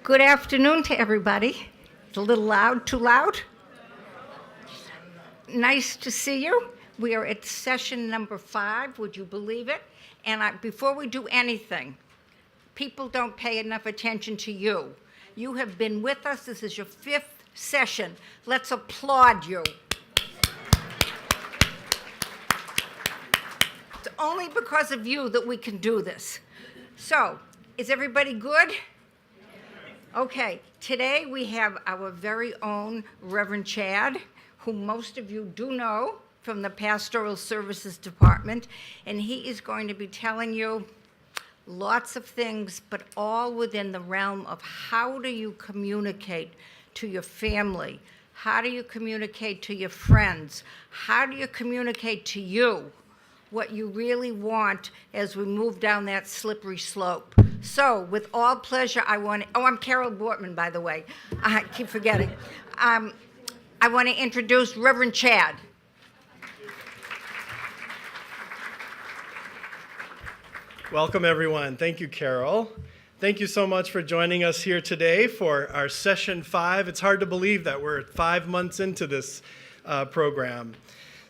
Good afternoon to everybody. It's a little loud, too loud? Nice to see you. We are at session number 5, would you believe it? And before we do anything, people don't pay enough attention to you. You have been with us. This is your 5th session. Let's applaud you. It's only because of you that we can do this. So, is everybody good? Okay, today we have our very own Reverend Chad, whom most of you do know from the Pastoral Services Department, and he is going to be telling you lots of things, but all within the realm of how do you communicate to your family? How do you communicate to your friends? How do you communicate to you what you really want as we move down that slippery slope? So, with all pleasure, I'm Carol Bortman, by the way. I keep forgetting. I want to introduce Reverend Chad. Welcome, everyone. Thank you, Carol. Thank you so much for joining us here today for our session 5. It's hard to believe that we're 5 months into this program.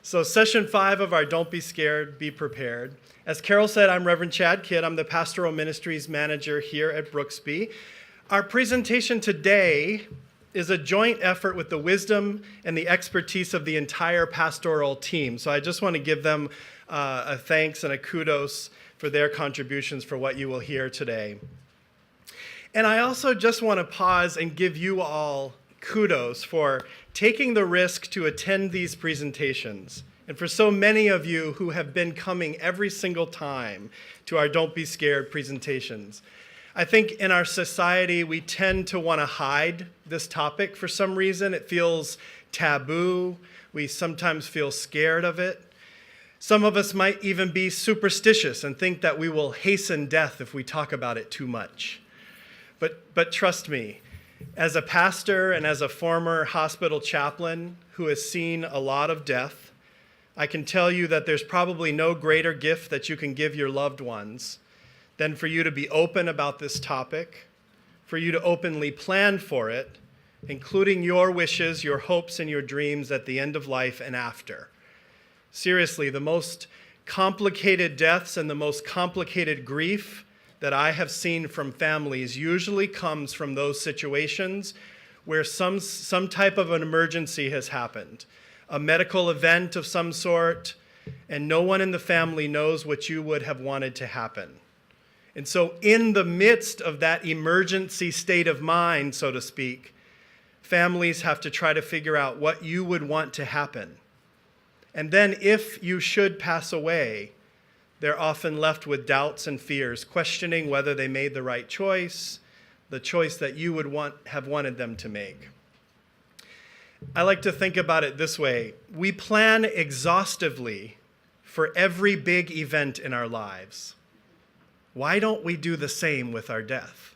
So session 5 of our Don't Be Scared, Be Prepared. As Carol said, I'm Reverend Chad Kidd. I'm the Pastoral Ministries Manager here at Brooksby. Our presentation today is a joint effort with the wisdom and the expertise of the entire pastoral team. So I just want to give them a thanks and a kudos for their contributions for what you will hear today. And I also just want to pause and give you all kudos for taking the risk to attend these presentations. And for so many of you who have been coming every single time to our Don't Be Scared presentations. I think in our society, we tend to want to hide this topic for some reason. It feels taboo. We sometimes feel scared of it. Some of us might even be superstitious and think that we will hasten death if we talk about it too much. But trust me, as a pastor and as a former hospital chaplain who has seen a lot of death, I can tell you that there's probably no greater gift that you can give your loved ones than for you to be open about this topic, for you to openly plan for it, including your wishes, your hopes, and your dreams at the end of life and after. Seriously, the most complicated deaths and the most complicated grief that I have seen from families usually comes from those situations where some type of an emergency has happened, a medical event of some sort, and no one in the family knows what you would have wanted to happen. And so in the midst of that emergency state of mind, so to speak, families have to try to figure out what you would want to happen. And then if you should pass away, they're often left with doubts and fears, questioning whether they made the right choice, the choice that you would have wanted them to make. I like to think about it this way. We plan exhaustively for every big event in our lives. Why don't we do the same with our death?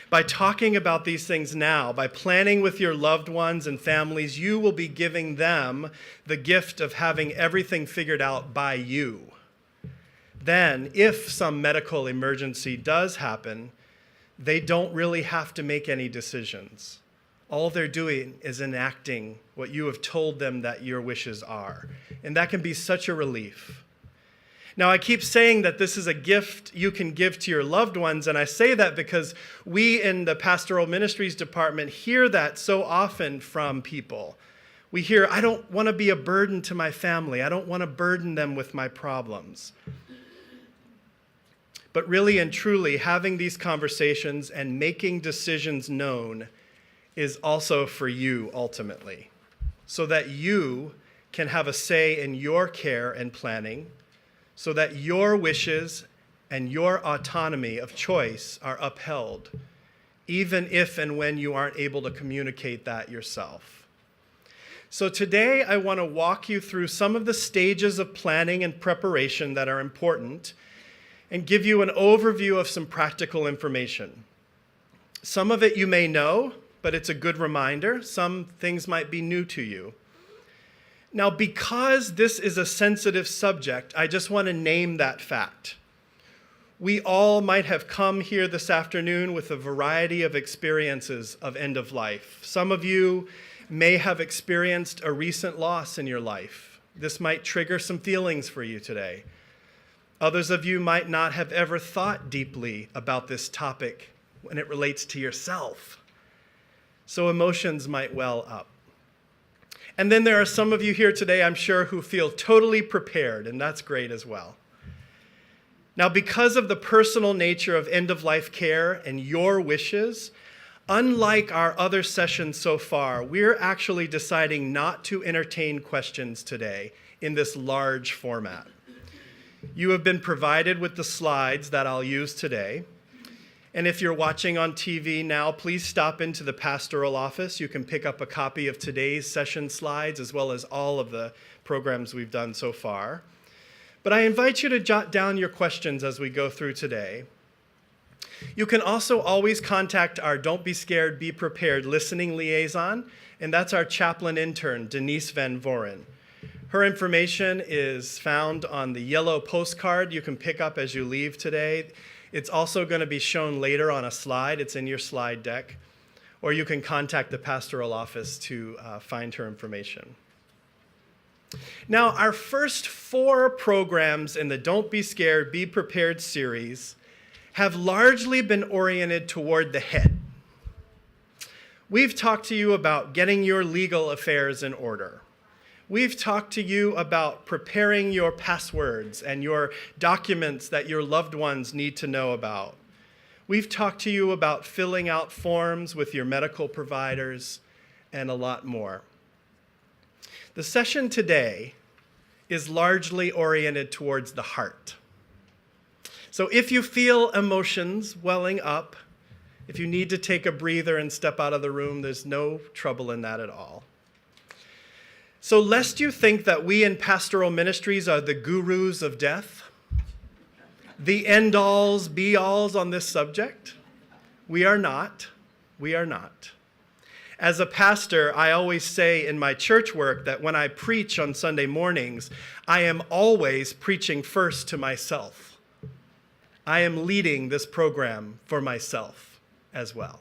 By talking about these things now, by planning with your loved ones and families, you will be giving them the gift of having everything figured out by you. Then, if some medical emergency does happen, they don't really have to make any decisions. All they're doing is enacting what you have told them that your wishes are. And that can be such a relief. Now, I keep saying that this is a gift you can give to your loved ones, and I say that because we in the Pastoral Ministries Department hear that so often from people. We hear, I don't want to be a burden to my family. I don't want to burden them with my problems. But really and truly, having these conversations and making decisions known is also for you ultimately, so that you can have a say in your care and planning, so that your wishes and your autonomy of choice are upheld, even if and when you aren't able to communicate that yourself. So today I want to walk you through some of the stages of planning and preparation that are important and give you an overview of some practical information. Some of it you may know, but it's a good reminder. Some things might be new to you. Now, because this is a sensitive subject, I just want to name that fact. We all might have come here this afternoon with a variety of experiences of end of life. Some of you may have experienced a recent loss in your life. This might trigger some feelings for you today. Others of you might not have ever thought deeply about this topic when it relates to yourself. So emotions might well up. And then there are some of you here today, I'm sure, who feel totally prepared, and that's great as well. Now, because of the personal nature of end-of-life care and your wishes, unlike our other sessions so far, we're actually deciding not to entertain questions today in this large format. You have been provided with the slides that I'll use today. And if you're watching on TV now, please stop into the pastoral office. You can pick up a copy of today's session slides as well as all of the programs we've done so far. But I invite you to jot down your questions as we go through today. You can also always contact our Don't Be Scared, Be Prepared listening liaison, and that's our chaplain intern, Denise Van Voren. Her information is found on the yellow postcard you can pick up as you leave today. It's also going to be shown later on a slide. It's in your slide deck. Or you can contact the pastoral office to find her information. Now, our first 4 programs in the Don't Be Scared, Be Prepared series have largely been oriented toward the head. We've talked to you about getting your legal affairs in order. We've talked to you about preparing your passwords and your documents that your loved ones need to know about. We've talked to you about filling out forms with your medical providers and a lot more. The session today is largely oriented towards the heart. So if you feel emotions welling up, if you need to take a breather and step out of the room, there's no trouble in that at all. So lest you think that we in pastoral ministries are the gurus of death, the end-alls, be-alls on this subject, we are not. We are not. As a pastor, I always say in my church work that when I preach on Sunday mornings, I am always preaching first to myself. I am leading this program for myself as well.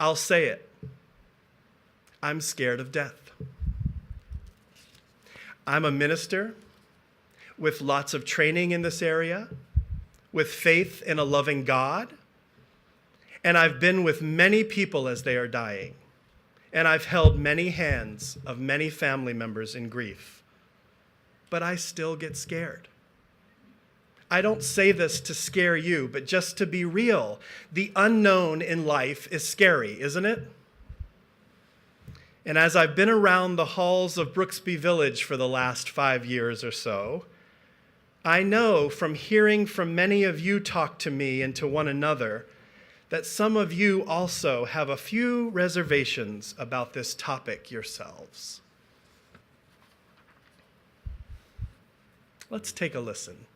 I'll say it. I'm scared of death. I'm a minister with lots of training in this area, with faith in a loving God, and I've been with many people as they are dying, and I've held many hands of many family members in grief, but I still get scared. I don't say this to scare you, but just to be real. The unknown in life is scary, isn't it? And as I've been around the halls of Brooksby Village for the last 5 years or so, I know from hearing from many of you talk to me and to one another that some of you also have a few reservations about this topic yourselves. Let's take a listen.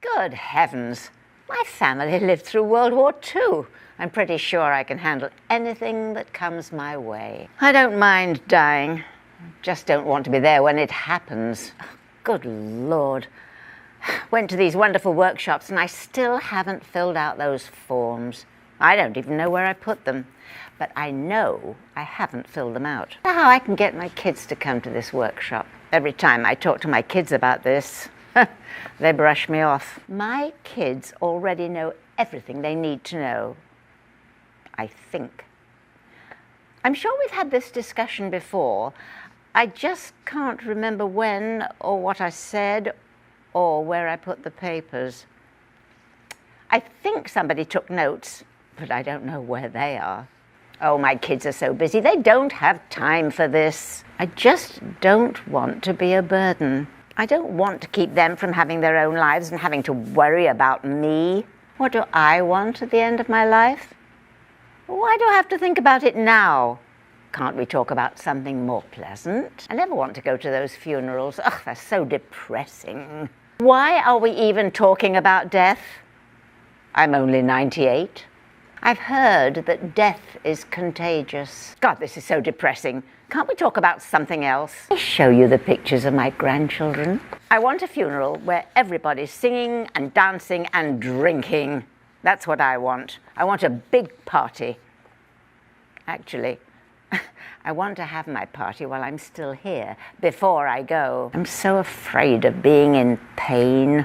Good heavens, my family lived through World War II. I'm pretty sure I can handle anything that comes my way. I don't mind dying, just don't want to be there when it happens. Good Lord. Went to these wonderful workshops and I still haven't filled out those forms. I don't even know where I put them, but I know I haven't filled them out. I don't know how I can get my kids to come to this workshop. Every time I talk to my kids about this, they brush me off. My kids already know everything they need to know. I think. I'm sure we've had this discussion before. I just can't remember when or what I said or where I put the papers. I think somebody took notes, but I don't know where they are. Oh, my kids are so busy. They don't have time for this. I just don't want to be a burden. I don't want to keep them from having their own lives and having to worry about me. What do I want at the end of my life? Why do I have to think about it now? Can't we talk about something more pleasant? I never want to go to those funerals. Ugh, they're so depressing. Why are we even talking about death? I'm only 98. I've heard that death is contagious. God, this is so depressing. Can't we talk about something else? I show you the pictures of my grandchildren. I want a funeral where everybody's singing and dancing and drinking. That's what I want. I want a big party. Actually, I want to have my party while I'm still here, before I go. I'm so afraid of being in pain.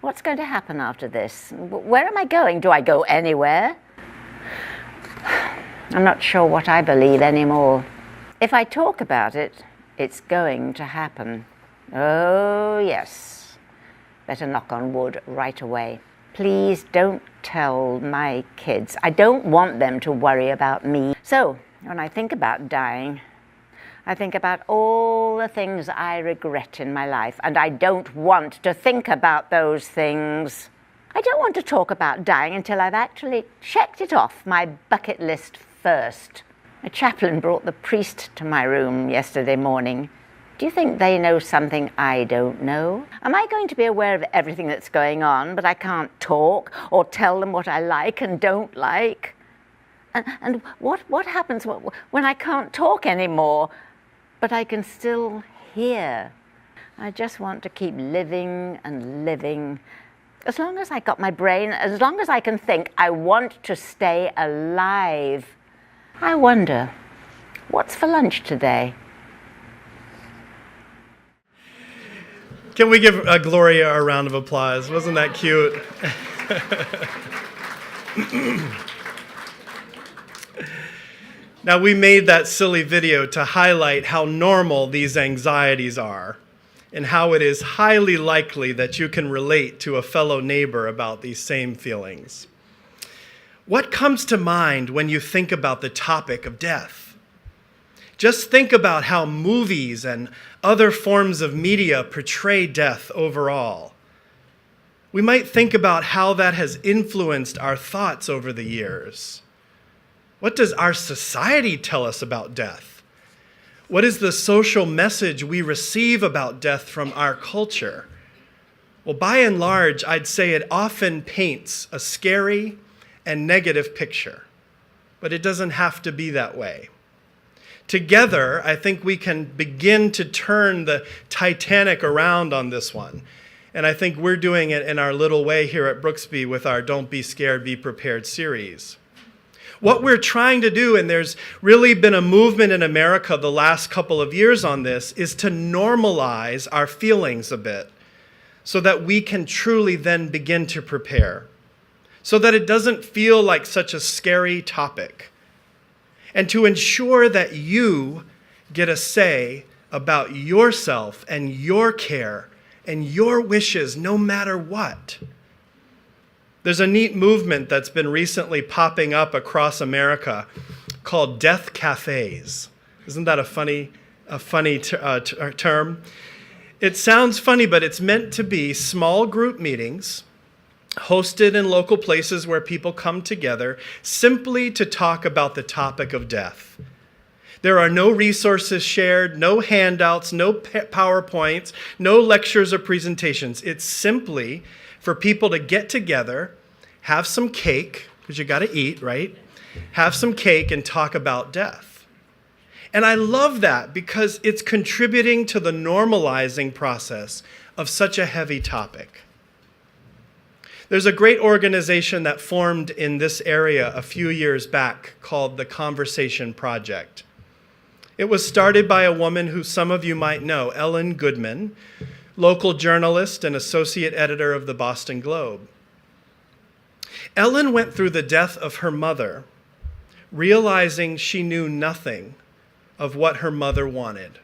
What's going to happen after this? Where am I going? Do I go anywhere? I'm not sure what I believe anymore. If I talk about it, it's going to happen. Oh, yes. Better knock on wood right away. Please don't tell my kids. I don't want them to worry about me. So, when I think about dying, I think about all the things I regret in my life, and I don't want to think about those things. I don't want to talk about dying until I've actually checked it off my bucket list first. A chaplain brought the priest to my room yesterday morning. Do you think they know something I don't know? Am I going to be aware of everything that's going on, but I can't talk or tell them what I like and don't like? And what happens when I can't talk anymore, but I can still hear? I just want to keep living and living. As long as I got my brain, as long as I can think, I want to stay alive. I wonder, what's for lunch today? Can we give Gloria a round of applause? Wasn't that cute? Now, we made that silly video to highlight how normal these anxieties are and how it is highly likely that you can relate to a fellow neighbor about these same feelings. What comes to mind when you think about the topic of death? Just think about how movies and other forms of media portray death overall. We might think about how that has influenced our thoughts over the years. What does our society tell us about death? What is the social message we receive about death from our culture? Well, by and large, I'd say it often paints a scary and negative picture, but it doesn't have to be that way. Together, I think we can begin to turn the Titanic around on this one. And I think we're doing it in our little way here at Brooksby with our Don't Be Scared, Be Prepared series. What we're trying to do, and there's really been a movement in America the last couple of years on this, is to normalize our feelings a bit so that we can truly then begin to prepare, so that it doesn't feel like such a scary topic, and to ensure that you get a say about yourself and your care and your wishes no matter what. There's a neat movement that's been recently popping up across America called death cafes. Isn't that a funny term? It sounds funny, but it's meant to be small group meetings hosted in local places where people come together simply to talk about the topic of death. There are no resources shared, no handouts, no PowerPoints, no lectures or presentations. It's simply for people to get together, have some cake, because you got to eat, right? Have some cake and talk about death. And I love that because it's contributing to the normalizing process of such a heavy topic. There's a great organization that formed in this area a few years back called the Conversation Project. It was started by a woman who some of you might know, Ellen Goodman, local journalist and associate editor of the Boston Globe. Ellen went through the death of her mother, realizing she knew nothing of what her mother wanted.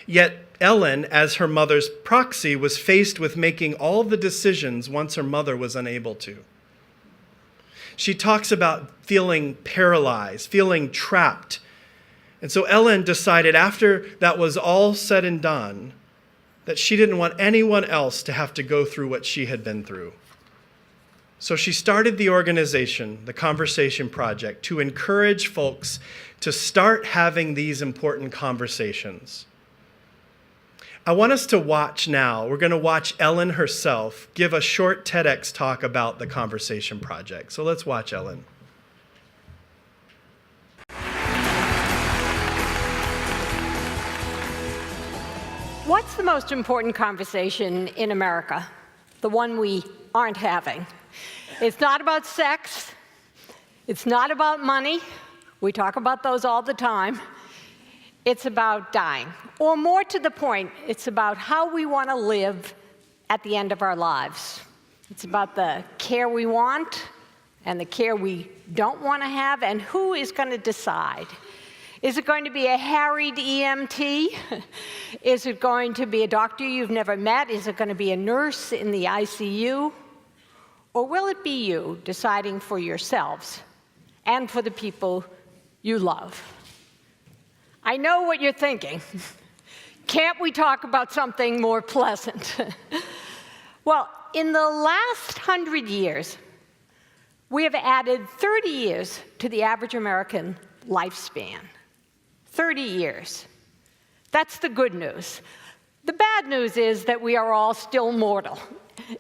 Yet Ellen, as her mother's proxy, was faced with making all the decisions once her mother was unable to. She talks about feeling paralyzed, feeling trapped. And so Ellen decided after that was all said and done that she didn't want anyone else to have to go through what she had been through. So she started the organization, the Conversation Project, to encourage folks to start having these important conversations. I want us to watch now. We're going to watch Ellen herself give a short TEDx talk about the Conversation Project. So let's watch Ellen. What's What's the most important conversation in America? The one we aren't having. It's not about sex. It's not about money. We talk about those all the time. It's about dying. Or more to the point, it's about how we want to live at the end of our lives. It's about the care we want and the care we don't want to have, and who is going to decide. Is it going to be a harried EMT? Is it going to be a doctor you've never met? Is it going to be a nurse in the ICU? Or will it be you deciding for yourselves and for the people you love? I know what you're thinking. Can't we talk about something more pleasant? Well, in the last 100 years, we have added 30 years to the average American lifespan. 30 years. That's the good news. The bad news is that we are all still mortal.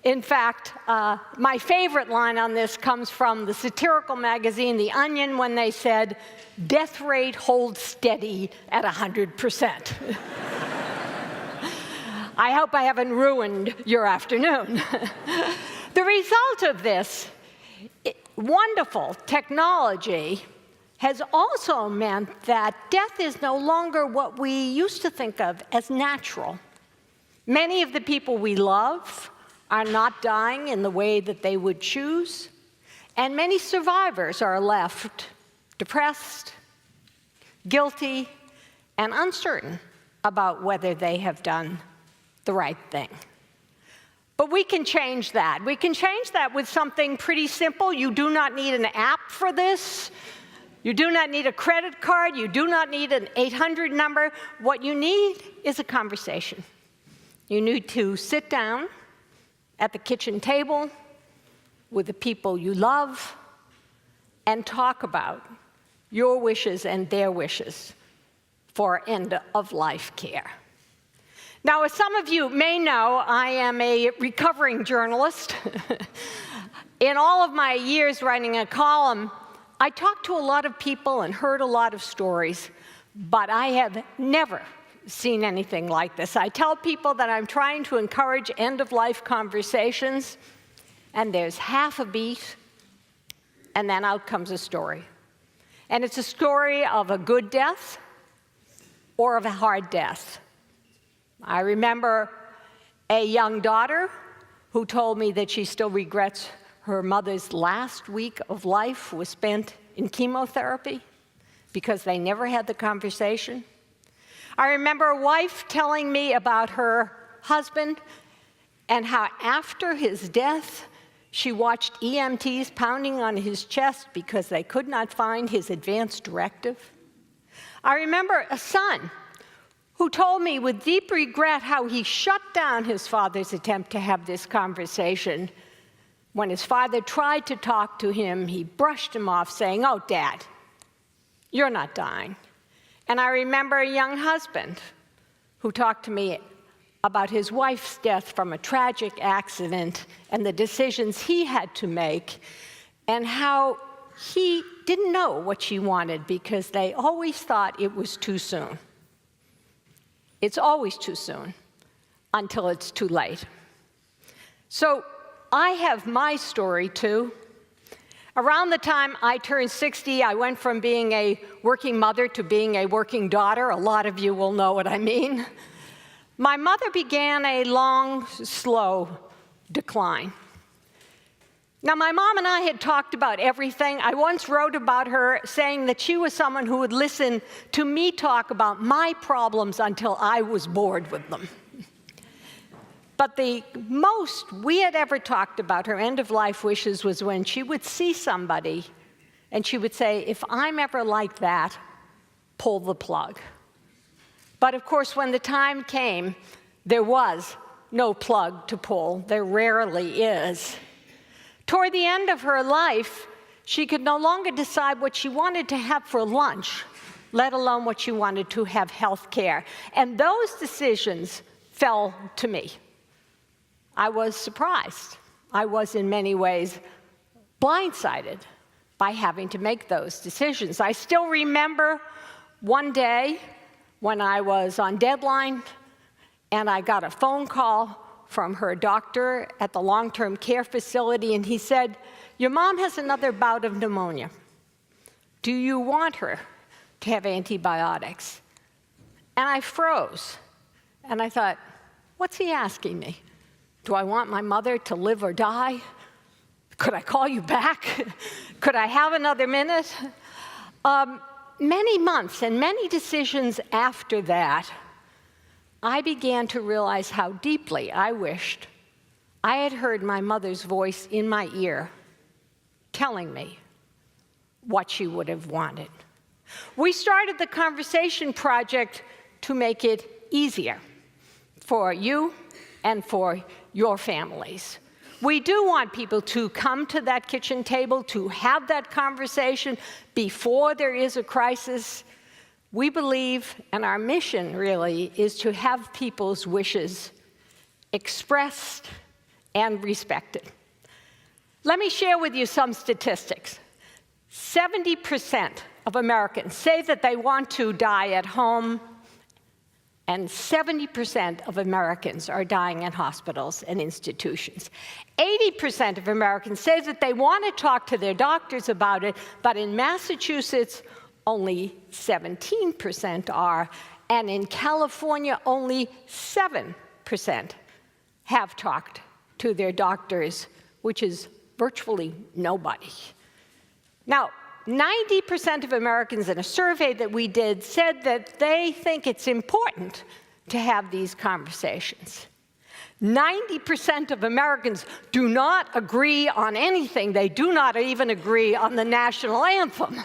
In fact, my favorite line on this comes from the satirical magazine The Onion, when they said, "Death rate holds steady at 100%. I hope I haven't ruined your afternoon. The result of this wonderful technology has also meant that death is no longer what we used to think of as natural. Many of the people we love are not dying in the way that they would choose, and many survivors are left depressed, guilty, and uncertain about whether they have done the right thing. But we can change that. We can change that with something pretty simple. You do not need an app for this. You do not need a credit card. You do not need an 800 number. What you need is a conversation. You need to sit down at the kitchen table with the people you love and talk about your wishes and their wishes for end-of-life care. Now, as some of you may know, I am a recovering journalist. In all of my years writing a column, I talked to a lot of people and heard a lot of stories, but I have never seen anything like this. I tell people that I'm trying to encourage end-of-life conversations, and there's half a beat, and then out comes a story. And it's a story of a good death or of a hard death. I remember a young daughter who told me that she still regrets her mother's last week of life was spent in chemotherapy because they never had the conversation. I remember a wife telling me about her husband and how after his death, she watched EMTs pounding on his chest because they could not find his advance directive. I remember a son who told me with deep regret how he shut down his father's attempt to have this conversation. When his father tried to talk to him, he brushed him off, saying, "Oh, Dad, you're not dying." And I remember a young husband who talked to me about his wife's death from a tragic accident and the decisions he had to make, and how he didn't know what she wanted because they always thought it was too soon. It's always too soon until it's too late. So I have my story too. Around the time I turned 60, I went from being a working mother to being a working daughter. A lot of you will know what I mean. My mother began a long, slow decline. Now, my mom and I had talked about everything. I once wrote about her saying that she was someone who would listen to me talk about my problems until I was bored with them. But the most we had ever talked about her end-of-life wishes was when she would see somebody and she would say, "If I'm ever like that, pull the plug." But of course, when the time came, there was no plug to pull. There rarely is. Toward the end of her life, she could no longer decide what she wanted to have for lunch, let alone what she wanted to have health care. And those decisions fell to me. I was surprised. I was, in many ways, blindsided by having to make those decisions. I still remember one day when I was on deadline and I got a phone call from her doctor at the long-term care facility, and he said, "Your mom has another bout of pneumonia. Do you want her to have antibiotics?" And I froze, and I thought, what's he asking me? Do I want my mother to live or die? Could I call you back? Could I have another minute? Many months and many decisions after that, I began to realize how deeply I wished I had heard my mother's voice in my ear telling me what she would have wanted. We started the Conversation Project to make it easier for you and for your families. We do want people to come to that kitchen table, to have that conversation before there is a crisis. We believe, and our mission really, is to have people's wishes expressed and respected. Let me share with you some statistics. 70% of Americans say that they want to die at home, and 70% of Americans are dying in hospitals and institutions. 80% of Americans say that they want to talk to their doctors about it, but in Massachusetts, only 17% are, and in California, only 7% have talked to their doctors, which is virtually nobody. Now, 90% of Americans in a survey that we did said that they think it's important to have these conversations. 90% of Americans do not agree on anything. They do not even agree on the national anthem.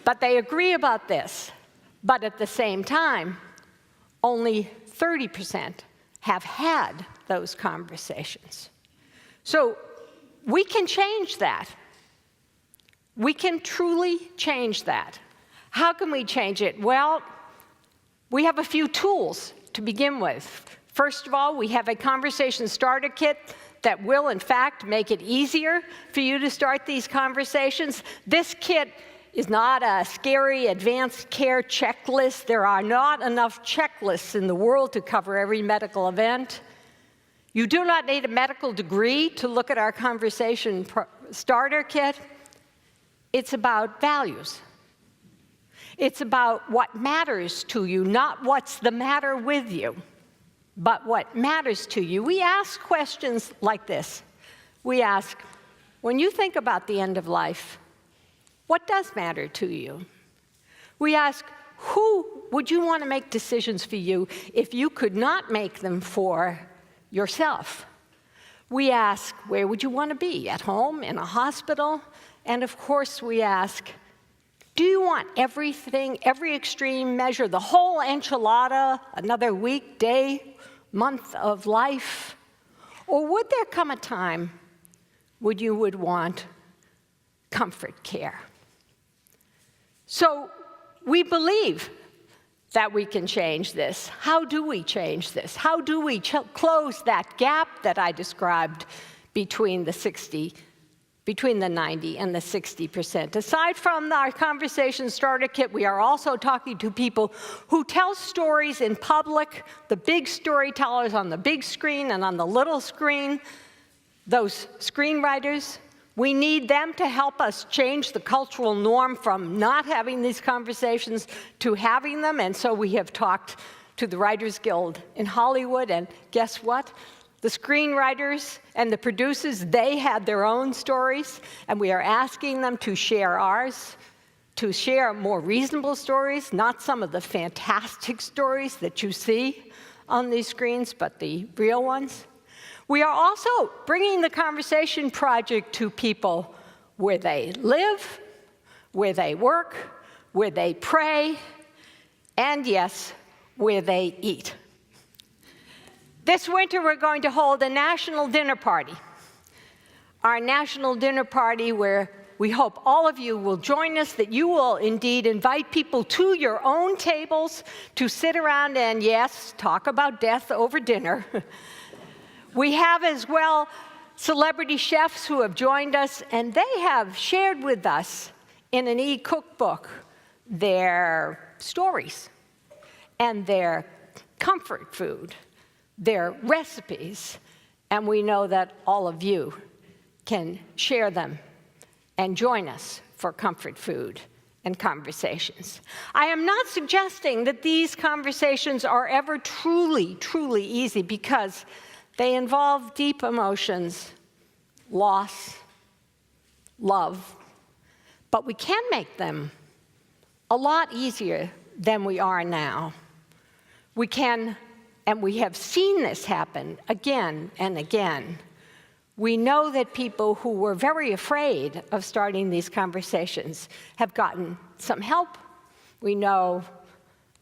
But they agree about this. But at the same time, only 30% have had those conversations. So we can change that. We can truly change that. How can we change it? Well, we have a few tools to begin with. First of all, we have a conversation starter kit that will, in fact, make it easier for you to start these conversations. This kit is not a scary advanced care checklist. There are not enough checklists in the world to cover every medical event. You do not need a medical degree to look at our conversation starter kit. It's about values. It's about what matters to you, not what's the matter with you, but what matters to you. We ask questions like this. We ask, when you think about the end of life, what does matter to you? We ask, who would you want to make decisions for you if you could not make them for yourself? We ask, where would you want to be? At home, in a hospital? And of course, we ask, do you want everything, every extreme measure, the whole enchilada, another week, day, month of life? Or would there come a time when you would want comfort care? So we believe that we can change this. How do we change this? How do we close that gap that I described between the 90 and the 60%. Aside from our conversation starter kit, we are also talking to people who tell stories in public, the big storytellers on the big screen and on the little screen, those screenwriters. We need them to help us change the cultural norm from not having these conversations to having them, and so we have talked to the Writers Guild in Hollywood, and guess what? The screenwriters and the producers, they had their own stories, and we are asking them to share ours, to share more reasonable stories, not some of the fantastic stories that you see on these screens, but the real ones. We are also bringing the Conversation Project to people where they live, where they work, where they pray, and yes, where they eat. This winter, we're going to hold a national dinner party. Our national dinner party where we hope all of you will join us, that you will indeed invite people to your own tables to sit around and, yes, talk about death over dinner. We have as well celebrity chefs who have joined us, and they have shared with us in an e-cookbook their stories and their comfort food. They're recipes, and we know that all of you can share them and join us for comfort food and conversations. I am not suggesting that these conversations are ever truly, truly easy, because they involve deep emotions, loss, love, but we can make them a lot easier than we are now. We can, and we have seen this happen again and again. We know that people who were very afraid of starting these conversations have gotten some help. We know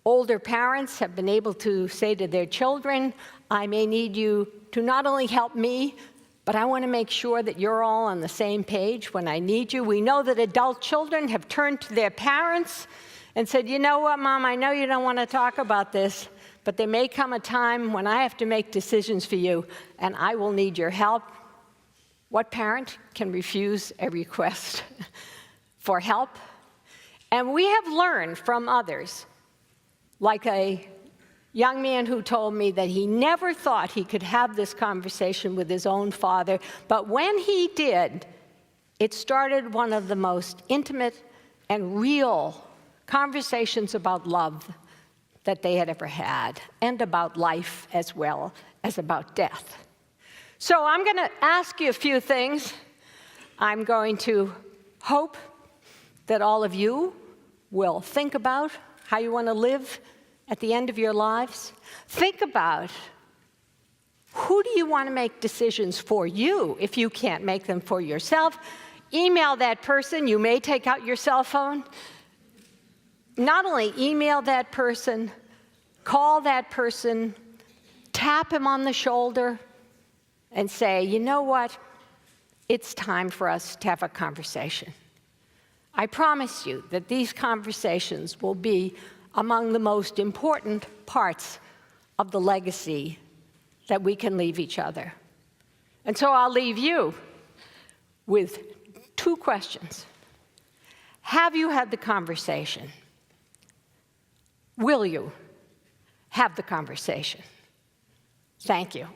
older parents have been able to say to their children, I may need you to not only help me, but I want to make sure that you're all on the same page when I need you. We know that adult children have turned to their parents and said, you know what, Mom, I know you don't want to talk about this, but there may come a time when I have to make decisions for you, and I will need your help. What parent can refuse a request for help? And we have learned from others, like a young man who told me that he never thought he could have this conversation with his own father, but when he did, it started one of the most intimate and real conversations about love that they had ever had, and about life as well as about death. So I'm going to ask you a few things. I'm going to hope that all of you will think about how you want to live at the end of your lives. Think about, who do you want to make decisions for you if you can't make them for yourself? Email that person. You may take out your cell phone. Not only email that person, call that person, tap him on the shoulder, and say, you know what? It's time for us to have a conversation. I promise you that these conversations will be among the most important parts of the legacy that we can leave each other. And so I'll leave you with two questions. Have you had the conversation? Will you have the conversation? Thank you.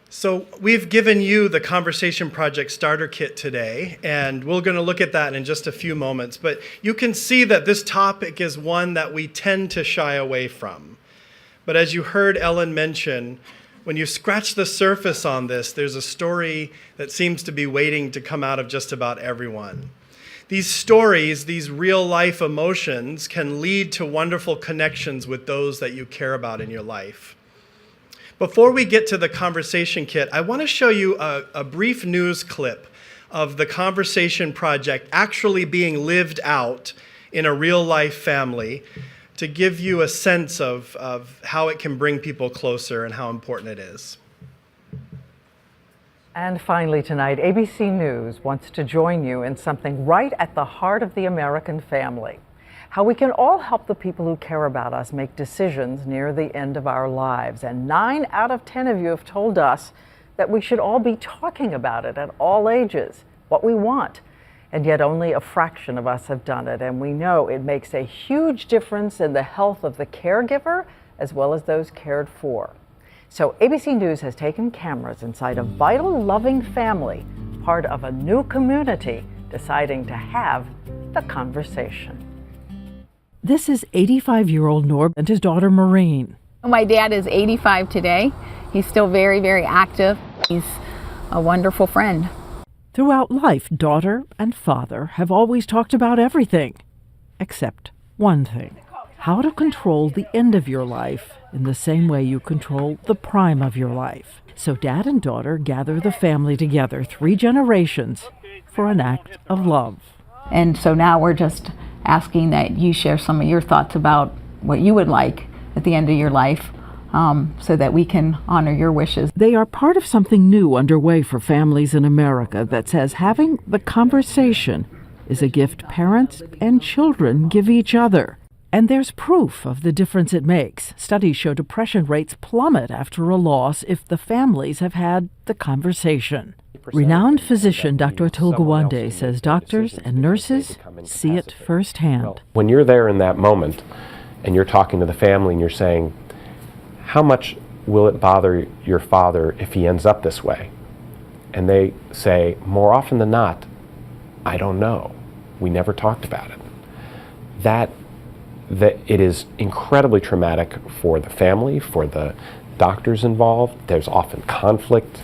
So we've given you the Conversation Project Starter Kit today, and we're going to look at that in just a few moments. But you can see that this topic is one that we tend to shy away from. But as you heard Ellen mention, when you scratch the surface on this, there's a story that seems to be waiting to come out of just about everyone. These stories, these real-life emotions, can lead to wonderful connections with those that you care about in your life. Before we get to the conversation kit, I want to show you a brief news clip of the Conversation Project actually being lived out in a real-life family to give you a sense of how it can bring people closer and how important it is. And finally tonight, ABC News wants to join you in something right at the heart of the American family. How we can all help the people who care about us make decisions near the end of our lives. And 9 out of 10 of you have told us that we should all be talking about it at all ages, what we want. And yet only a fraction of us have done it. And we know it makes a huge difference in the health of the caregiver as well as those cared for. So ABC News has taken cameras inside a vital, loving family, part of a new community, deciding to have the conversation. This is 85-year-old Norb and his daughter Maureen. My dad is 85 today. He's still very, very active. He's a wonderful friend. Throughout life, daughter and father have always talked about everything, except one thing: how to control the end of your life in the same way you control the prime of your life. So dad and daughter gather the family together, 3 generations, for an act of love. And so now we're just asking that you share some of your thoughts about what you would like at the end of your life, so that we can honor your wishes. They are part of something new underway for families in America that says having the conversation is a gift parents and children give each other. And there's proof of the difference it makes. Studies show depression rates plummet after a loss if the families have had the conversation. Renowned physician Dr. Atul Gawande says doctors and nurses see it firsthand. When you're there in that moment and you're talking to the family and you're saying, how much will it bother your father if he ends up this way? And they say, more often than not, I don't know. We never talked about it. That it is incredibly traumatic for the family, for the doctors involved. There's often conflict.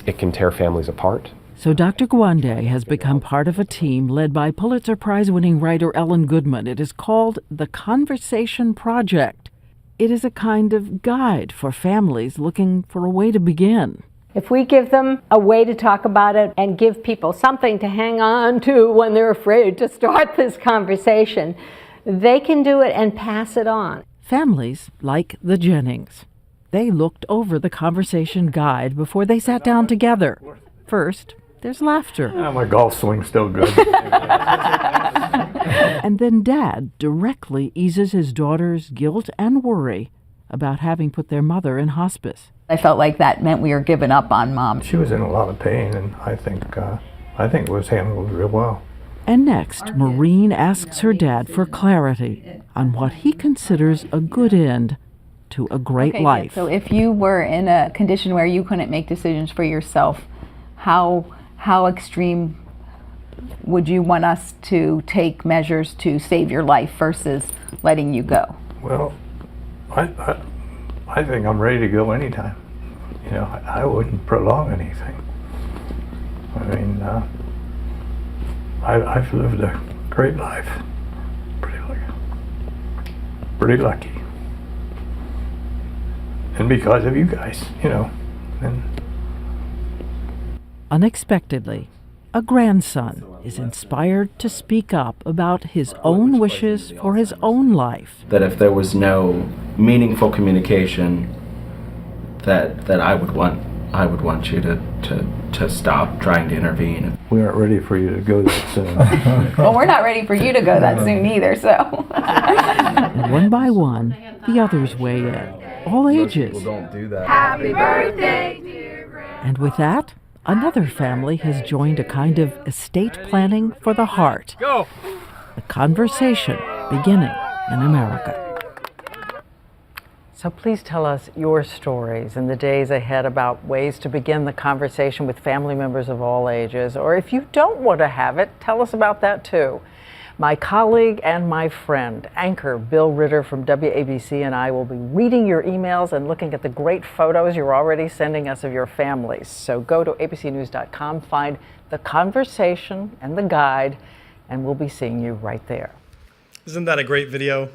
It can tear families apart. So Dr. Gawande has become part of a team led by Pulitzer Prize-winning writer Ellen Goodman. It is called the Conversation Project. It is a kind of guide for families looking for a way to begin. If we give them a way to talk about it and give people something to hang on to when they're afraid to start this conversation, they can do it and pass it on. Families like the Jennings. They looked over the conversation guide before they sat down together. First, there's laughter. My golf swing's still good. And then Dad directly eases his daughter's guilt and worry about having put their mother in hospice. I felt like that meant we were giving up on Mom. She was in a lot of pain, and I think it was handled real well. And next, Maureen asks her dad for clarity on what he considers a good end to a great life. So if you were in a condition where you couldn't make decisions for yourself, how extreme would you want us to take measures to save your life versus letting you go? Well, I think I'm ready to go anytime. You know, I wouldn't prolong anything. I mean, I've lived a great life. Pretty lucky. And because of you guys, you know. And unexpectedly, a grandson is inspired to speak up about his own wishes for his own life. That if there was no meaningful communication, that I would want you to stop trying to intervene. we aren't ready for you to go that soon. Well, we're not ready for you to go that soon either, so. And one by one, the others weigh in, all ages. Don't do that. Happy birthday, dear Grandma. And with that, another family has joined a kind of estate planning for the heart. Go! The conversation beginning in America. So please tell us your stories in the days ahead about ways to begin the conversation with family members of all ages. Or if you don't want to have it, tell us about that too. My colleague and my friend, anchor Bill Ritter from WABC, and I will be reading your emails and looking at the great photos you're already sending us of your families. So go to abcnews.com, find the conversation and the guide, and we'll be seeing you right there. Isn't that a great video?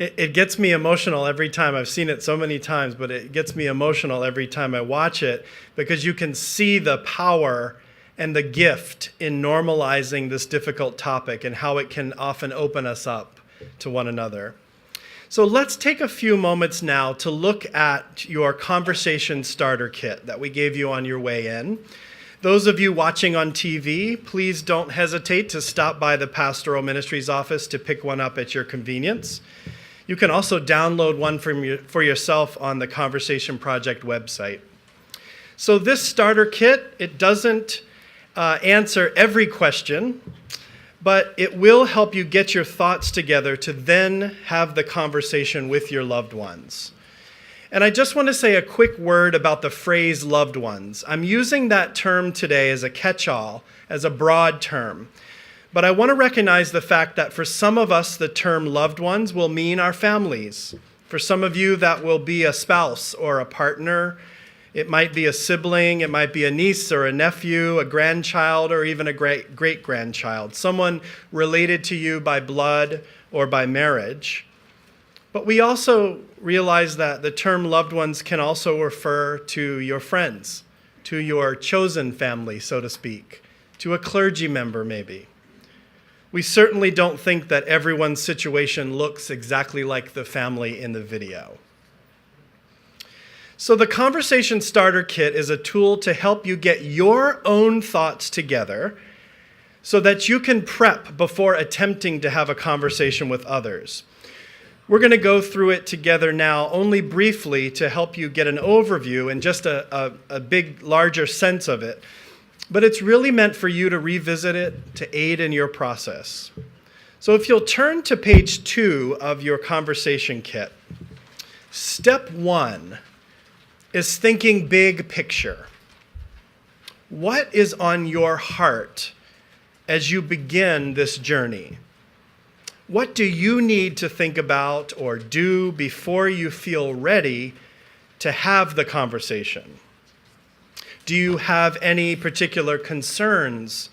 It gets me emotional every time. I've seen it so many times, but it gets me emotional every time I watch it because you can see the power and the gift in normalizing this difficult topic and how it can often open us up to one another. So let's take a few moments now to look at your conversation starter kit that we gave you on your way in. Those of you watching on TV, please don't hesitate to stop by the Pastoral Ministries office to pick one up at your convenience. You can also download one for yourself on the Conversation Project website. So this starter kit, it doesn't answer every question, but it will help you get your thoughts together to then have the conversation with your loved ones. And I just want to say a quick word about the phrase loved ones. I'm using that term today as a catch-all, as a broad term. But I want to recognize the fact that for some of us, the term loved ones will mean our families. For some of you, that will be a spouse or a partner. It might be a sibling, it might be a niece or a nephew, a grandchild, or even a great-grandchild, someone related to you by blood or by marriage. But we also realize that the term loved ones can also refer to your friends, to your chosen family, so to speak, to a clergy member maybe. We certainly don't think that everyone's situation looks exactly like the family in the video. So the Conversation Starter Kit is a tool to help you get your own thoughts together so that you can prep before attempting to have a conversation with others. We're going to go through it together now, only briefly to help you get an overview and just a big, larger sense of it. But it's really meant for you to revisit it, to aid in your process. So if you'll turn to page 2 of your conversation kit, step 1 is thinking big picture. What is on your heart as you begin this journey? What do you need to think about or do before you feel ready to have the conversation? Do you have any particular concerns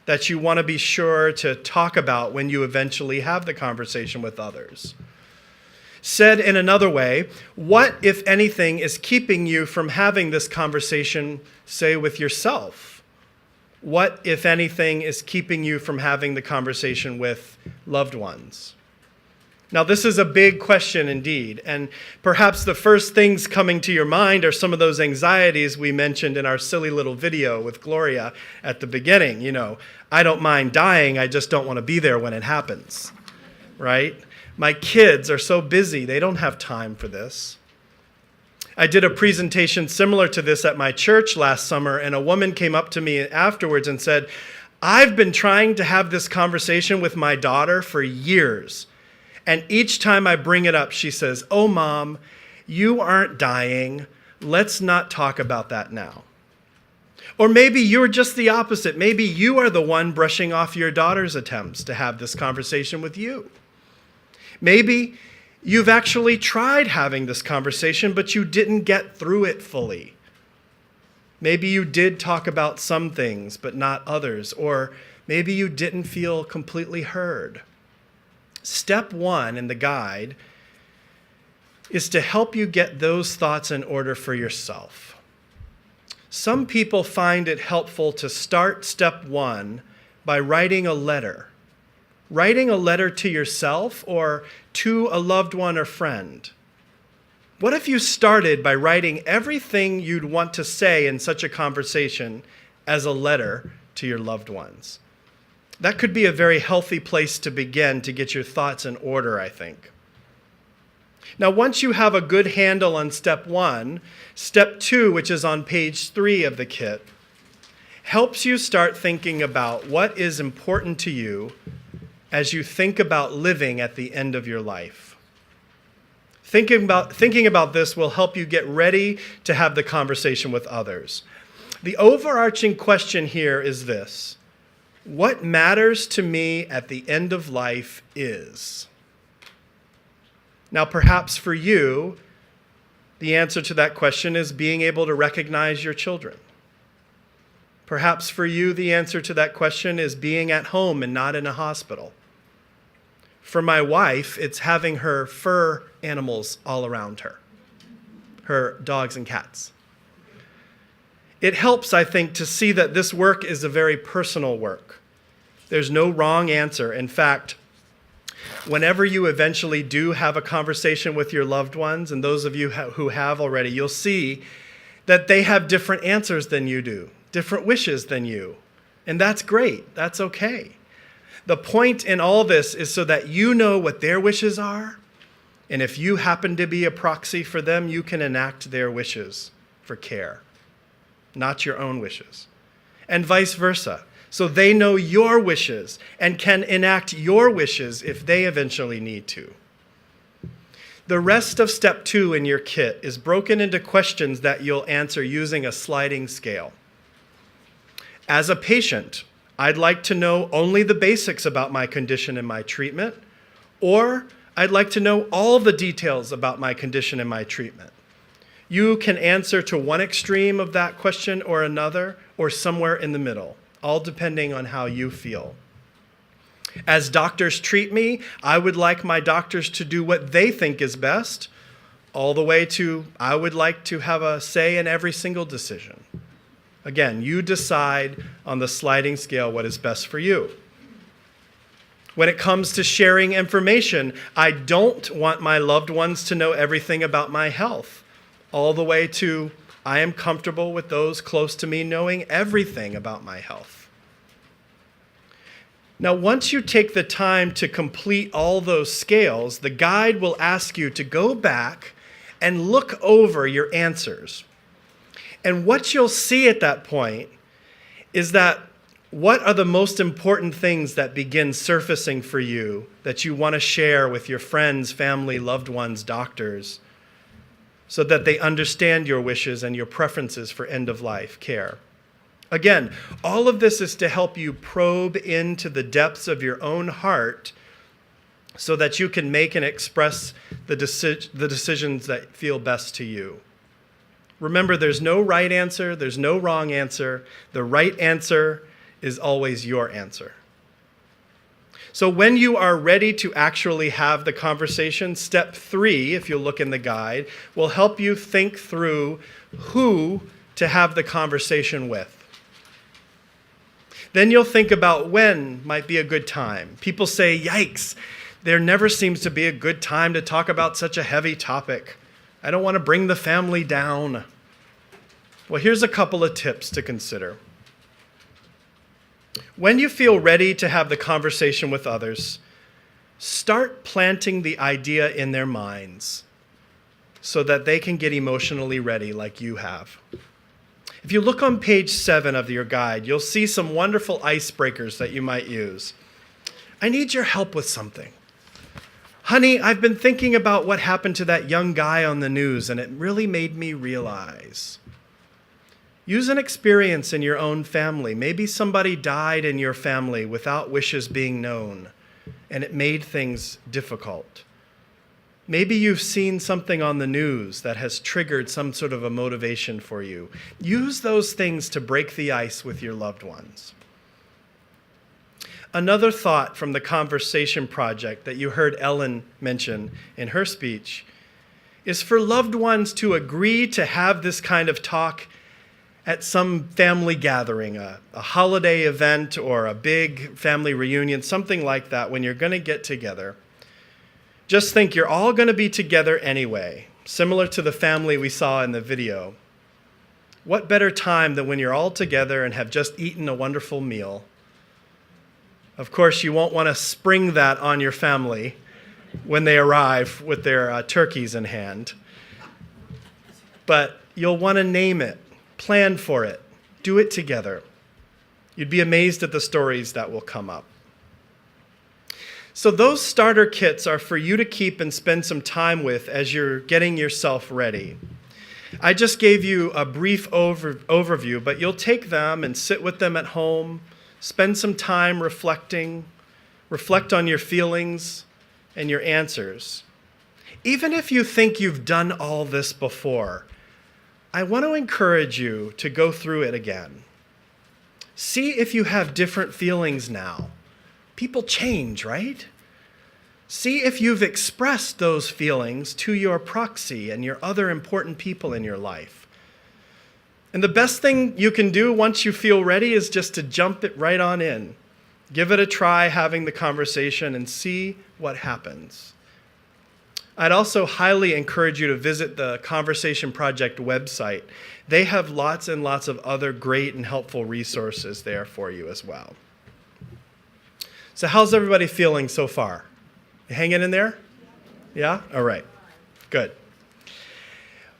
that you want to be sure to talk about when you eventually have the conversation with others? Said in another way, what, if anything, is keeping you from having this conversation, say, with yourself? What, if anything, is keeping you from having the conversation with loved ones? Now, this is a big question indeed, and perhaps the first things coming to your mind are some of those anxieties we mentioned in our silly little video with Gloria at the beginning. You know, I don't mind dying, I just don't want to be there when it happens, right? My kids are so busy, they don't have time for this. I did a presentation similar to this at my church last summer, and a woman came up to me afterwards and said, I've been trying to have this conversation with my daughter for years. And each time I bring it up, she says, oh, Mom, you aren't dying. Let's not talk about that now. Or maybe you're just the opposite. Maybe you are the one brushing off your daughter's attempts to have this conversation with you. Maybe you've actually tried having this conversation, but you didn't get through it fully. Maybe you did talk about some things, but not others. Or maybe you didn't feel completely heard. Step 1 in the guide is to help you get those thoughts in order for yourself. Some people find it helpful to start step 1 by writing a letter. Writing a letter to yourself or to a loved one or friend. What if you started by writing everything you'd want to say in such a conversation as a letter to your loved ones? That could be a very healthy place to begin to get your thoughts in order, I think. Now, once you have a good handle on step 1, step 2, which is on page 3 of the kit, helps you start thinking about what is important to you as you think about living at the end of your life. Thinking about this will help you get ready to have the conversation with others. The overarching question here is this: what matters to me at the end of life is? Now, perhaps for you, the answer to that question is being able to recognize your children. Perhaps for you, the answer to that question is being at home and not in a hospital. For my wife, it's having her fur animals all around her, her dogs and cats. It helps, I think, to see that this work is a very personal work. There's no wrong answer. In fact, whenever you eventually do have a conversation with your loved ones, and those of you who have already, you'll see that they have different answers than you do, different wishes than you. And that's great. That's okay. The point in all this is so that you know what their wishes are, and if you happen to be a proxy for them, you can enact their wishes for care, not your own wishes, and vice versa. So they know your wishes and can enact your wishes if they eventually need to. The rest of step 2 in your kit is broken into questions that you'll answer using a sliding scale. As a patient, I'd like to know only the basics about my condition and my treatment, or I'd like to know all the details about my condition and my treatment. You can answer to one extreme of that question or another, or somewhere in the middle, all depending on how you feel. As doctors treat me, I would like my doctors to do what they think is best, all the way to I would like to have a say in every single decision. Again, you decide on the sliding scale what is best for you. When it comes to sharing information, I don't want my loved ones to know everything about my health, all the way to I am comfortable with those close to me knowing everything about my health. Now, once you take the time to complete all those scales, the guide will ask you to go back and look over your answers. And what you'll see at that point is that what are the most important things that begin surfacing for you that you want to share with your friends, family, loved ones, doctors, so that they understand your wishes and your preferences for end-of-life care. Again, all of this is to help you probe into the depths of your own heart so that you can make and express the decisions that feel best to you. Remember, there's no right answer, there's no wrong answer. The right answer is always your answer. So when you are ready to actually have the conversation, step 3, if you look in the guide, will help you think through who to have the conversation with. Then you'll think about when might be a good time. People say, yikes, there never seems to be a good time to talk about such a heavy topic. I don't want to bring the family down. Well, here's a couple of tips to consider. When you feel ready to have the conversation with others, start planting the idea in their minds so that they can get emotionally ready like you have. If you look on page 7 of your guide, you'll see some wonderful icebreakers that you might use. I need your help with something. Honey, I've been thinking about what happened to that young guy on the news, and it really made me realize. Use an experience in your own family. Maybe somebody died in your family without wishes being known, and it made things difficult. Maybe you've seen something on the news that has triggered some sort of a motivation for you. Use those things to break the ice with your loved ones. Another thought from the Conversation Project that you heard Ellen mention in her speech is for loved ones to agree to have this kind of talk at some family gathering, a holiday event or a big family reunion, something like that, when you're going to get together. Just think you're all going to be together anyway, similar to the family we saw in the video. What better time than when you're all together and have just eaten a wonderful meal? Of course, you won't want to spring that on your family when they arrive with their turkeys in hand. But you'll want to name it, plan for it, do it together. You'd be amazed at the stories that will come up. So those starter kits are for you to keep and spend some time with as you're getting yourself ready. I just gave you a brief overview, but you'll take them and sit with them at home, spend some time reflecting, reflect on your feelings and your answers. Even if you think you've done all this before, I want to encourage you to go through it again. See if you have different feelings now. People change, right? See if you've expressed those feelings to your proxy and your other important people in your life. And the best thing you can do once you feel ready is just to jump it right on in. Give it a try having the conversation and see what happens. I'd also highly encourage you to visit the Conversation Project website. They have lots and lots of other great and helpful resources there for you as well. So how's everybody feeling so far? You hanging in there? Yeah? All right. Good.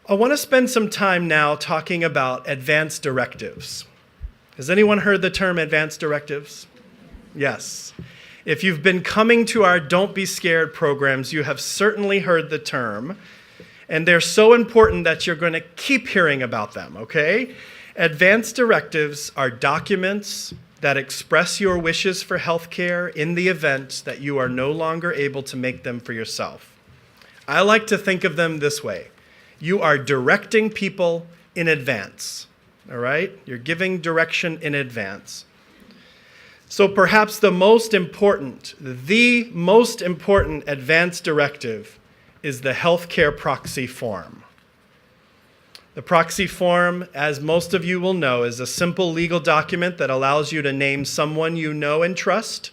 I want to spend some time now talking about advanced directives. Has anyone heard the term advanced directives? Yes. If you've been coming to our Don't Be Scared programs, you have certainly heard the term, and they're so important that you're going to keep hearing about them, okay? Advanced directives are documents that express your wishes for health care in the event that you are no longer able to make them for yourself. I like to think of them this way. You are directing people in advance, all right? You're giving direction in advance. So perhaps the most important advanced directive is the healthcare proxy form. The proxy form, as most of you will know, is a simple legal document that allows you to name someone you know and trust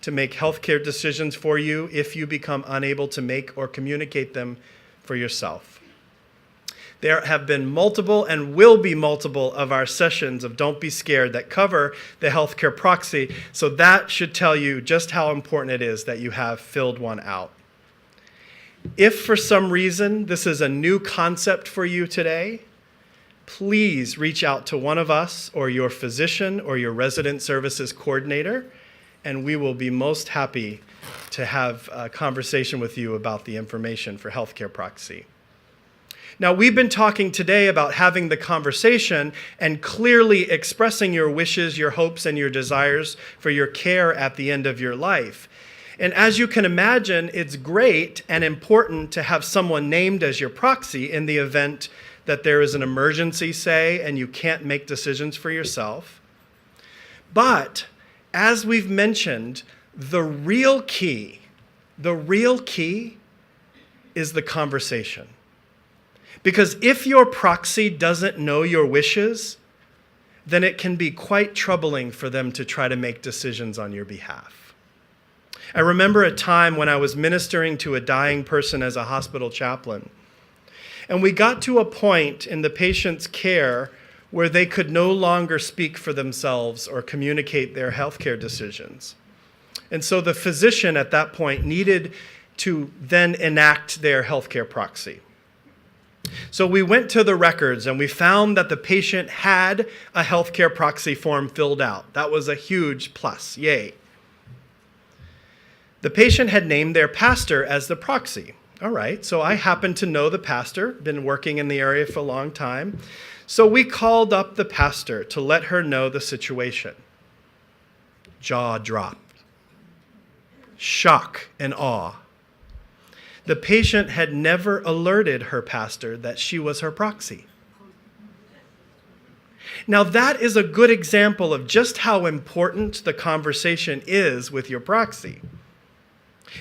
to make healthcare decisions for you if you become unable to make or communicate them for yourself. There have been multiple and will be multiple of our sessions of Don't Be Scared that cover the healthcare proxy, so that should tell you just how important it is that you have filled one out. If for some reason this is a new concept for you today, please reach out to one of us or your physician or your resident services coordinator, and we will be most happy to have a conversation with you about the information for healthcare proxy. Now, we've been talking today about having the conversation and clearly expressing your wishes, your hopes, and your desires for your care at the end of your life. And as you can imagine, it's great and important to have someone named as your proxy in the event that there is an emergency, say, and you can't make decisions for yourself. But as we've mentioned, the real key is the conversation. Because if your proxy doesn't know your wishes, then it can be quite troubling for them to try to make decisions on your behalf. I remember a time when I was ministering to a dying person as a hospital chaplain, and we got to a point in the patient's care where they could no longer speak for themselves or communicate their healthcare decisions. And so the physician at that point needed to then enact their healthcare proxy. So we went to the records and we found that the patient had a healthcare proxy form filled out. That was a huge plus, yay. The patient had named their pastor as the proxy. All right, so I happen to know the pastor, been working in the area for a long time. So we called up the pastor to let her know the situation. Jaw dropped. Shock and awe. The patient had never alerted her pastor that she was her proxy. Now, that is a good example of just how important the conversation is with your proxy.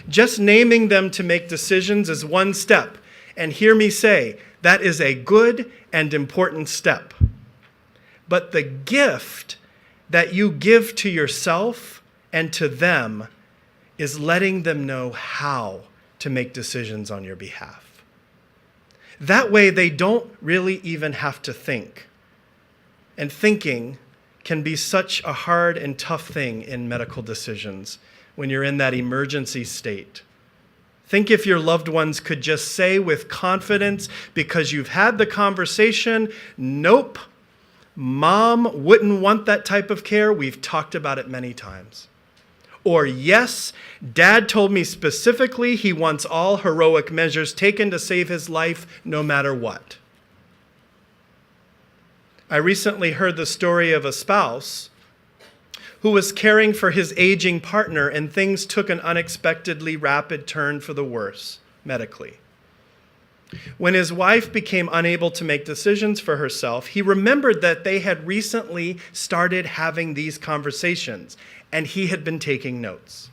Just naming them to make decisions is one step, and hear me say, that is a good and important step. But the gift that you give to yourself and to them is letting them know how to make decisions on your behalf. That way, they don't really even have to think. And thinking can be such a hard and tough thing in medical decisions when you're in that emergency state. Think if your loved ones could just say with confidence, because you've had the conversation, nope, mom wouldn't want that type of care. We've talked about it many times. Or yes, dad told me specifically he wants all heroic measures taken to save his life no matter what. I recently heard the story of a spouse who was caring for his aging partner, and things took an unexpectedly rapid turn for the worse medically. When his wife became unable to make decisions for herself, he remembered that they had recently started having these conversations, and he had been taking notes.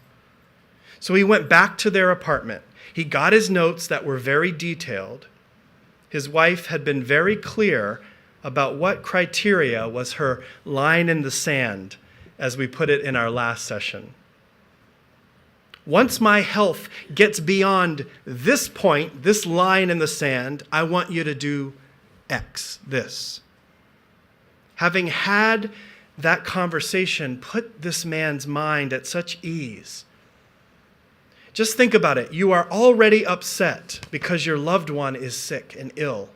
So he went back to their apartment. He got his notes that were very detailed. His wife had been very clear about what criteria was her line in the sand, as we put it in our last session. Once my health gets beyond this point, this line in the sand, I want you to do X, this. Having had that conversation put this man's mind at such ease. Just think about it. You are already upset because your loved one is sick and ill.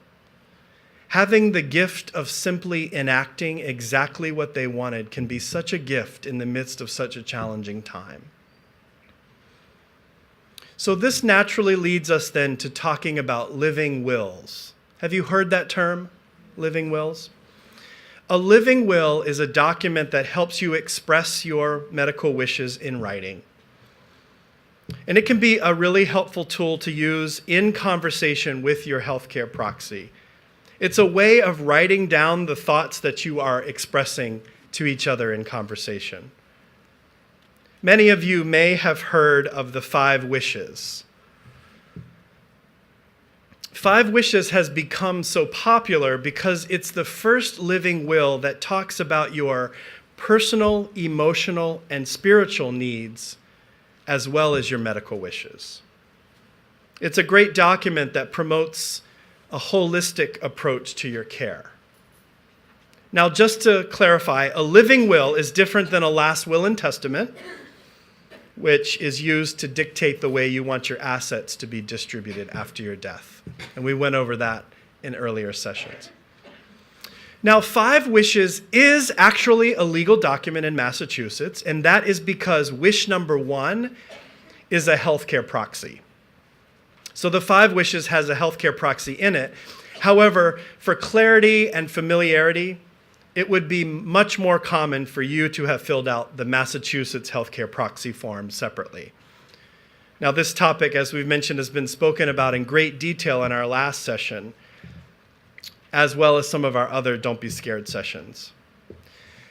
Having the gift of simply enacting exactly what they wanted can be such a gift in the midst of such a challenging time. So this naturally leads us then to talking about living wills. Have you heard that term, living wills? A living will is a document that helps you express your medical wishes in writing. And it can be a really helpful tool to use in conversation with your healthcare proxy. It's a way of writing down the thoughts that you are expressing to each other in conversation. Many of you may have heard of the 5 wishes. 5 Wishes has become so popular because it's the first living will that talks about your personal, emotional, and spiritual needs, as well as your medical wishes. It's a great document that promotes a holistic approach to your care. Now, just to clarify, a living will is different than a last will and testament, which is used to dictate the way you want your assets to be distributed after your death. And we went over that in earlier sessions. Now, 5 wishes is actually a legal document in Massachusetts, and that is because wish number 1 is a healthcare proxy. So the 5 wishes has a healthcare proxy in it. However, for clarity and familiarity, it would be much more common for you to have filled out the Massachusetts healthcare proxy form separately. Now, this topic, as we've mentioned, has been spoken about in great detail in our last session, as well as some of our other Don't Be Scared sessions.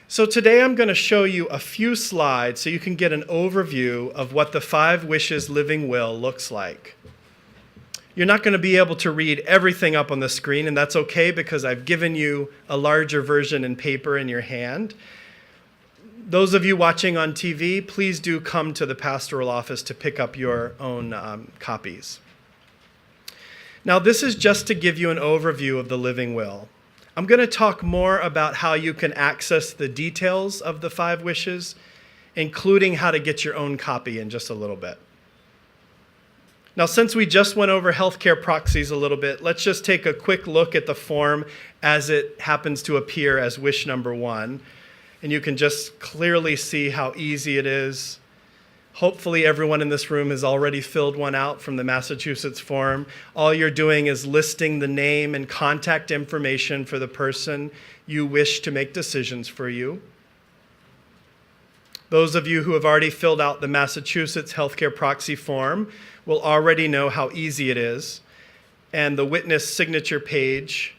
So today I'm going to show you a few slides so you can get an overview of what the 5 wishes living will looks like. You're not going to be able to read everything up on the screen, and that's okay because I've given you a larger version in paper in your hand. Those of you watching on TV, please do come to the pastoral office to pick up your own copies. Now, this is just to give you an overview of the living will. I'm going to talk more about how you can access the details of the 5 wishes, including how to get your own copy in just a little bit. Now, since we just went over healthcare proxies a little bit, let's just take a quick look at the form as it happens to appear as wish number 1. And you can just clearly see how easy it is. Hopefully everyone in this room has already filled one out from the Massachusetts form. All you're doing is listing the name and contact information for the person you wish to make decisions for you. Those of you who have already filled out the Massachusetts healthcare proxy form will already know how easy it is. And the witness signature page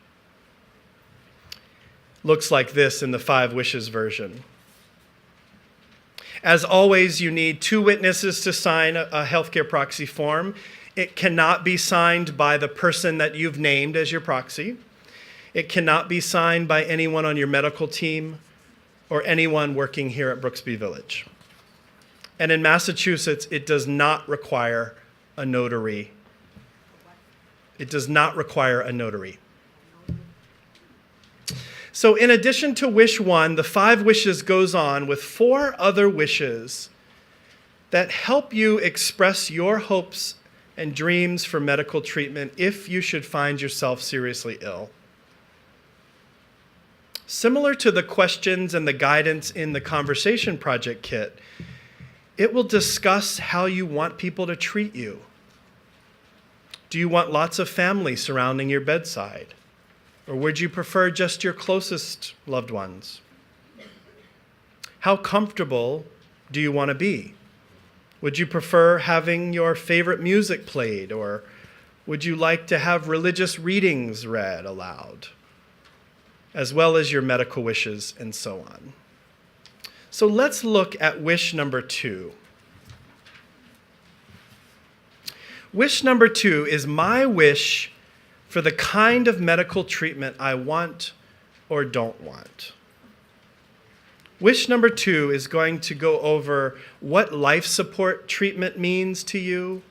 looks like this in the 5 wishes version. As always, you need 2 witnesses to sign a healthcare proxy form. It cannot be signed by the person that you've named as your proxy. It cannot be signed by anyone on your medical team or anyone working here at Brooksby Village. And in Massachusetts, it does not require a notary. It does not require a notary. So in addition to wish 1, the 5 wishes goes on with 4 other wishes that help you express your hopes and dreams for medical treatment if you should find yourself seriously ill. Similar to the questions and the guidance in the Conversation Project kit, it will discuss how you want people to treat you. Do you want lots of family surrounding your bedside? Or would you prefer just your closest loved ones? How comfortable do you want to be? Would you prefer having your favorite music played, or would you like to have religious readings read aloud, as well as your medical wishes and so on? So let's look at wish number 2. Wish number 2 is my wish for the kind of medical treatment I want or don't want. Wish number 2 is going to go over what life support treatment means to you.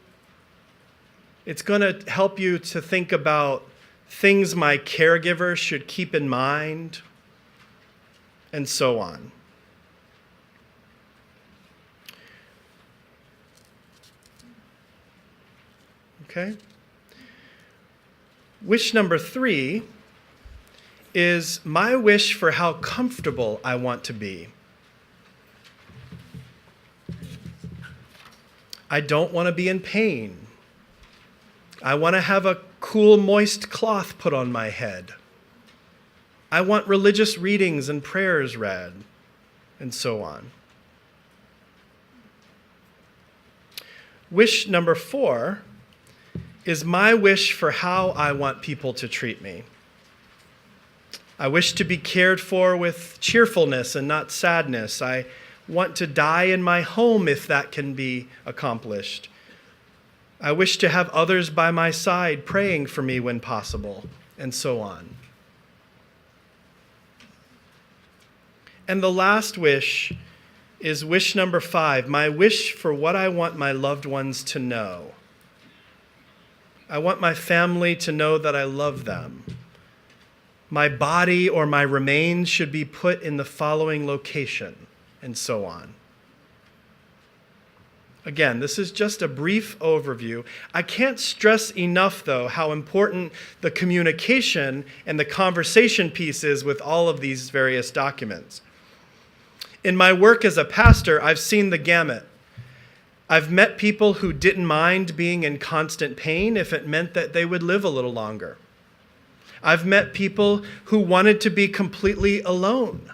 It's going to help you to think about things my caregiver should keep in mind, and so on. Okay? Wish number 3 is my wish for how comfortable I want to be. I don't want to be in pain. I want to have a cool, moist cloth put on my head. I want religious readings and prayers read, and so on. Wish number 4 is my wish for how I want people to treat me. I wish to be cared for with cheerfulness and not sadness. I want to die in my home if that can be accomplished. I wish to have others by my side praying for me when possible, and so on. And the last wish is wish number 5, my wish for what I want my loved ones to know. I want my family to know that I love them. My body or my remains should be put in the following location, and so on. Again, this is just a brief overview. I can't stress enough, though, how important the communication and the conversation piece is with all of these various documents. In my work as a pastor, I've seen the gamut. I've met people who didn't mind being in constant pain if it meant that they would live a little longer. I've met people who wanted to be completely alone.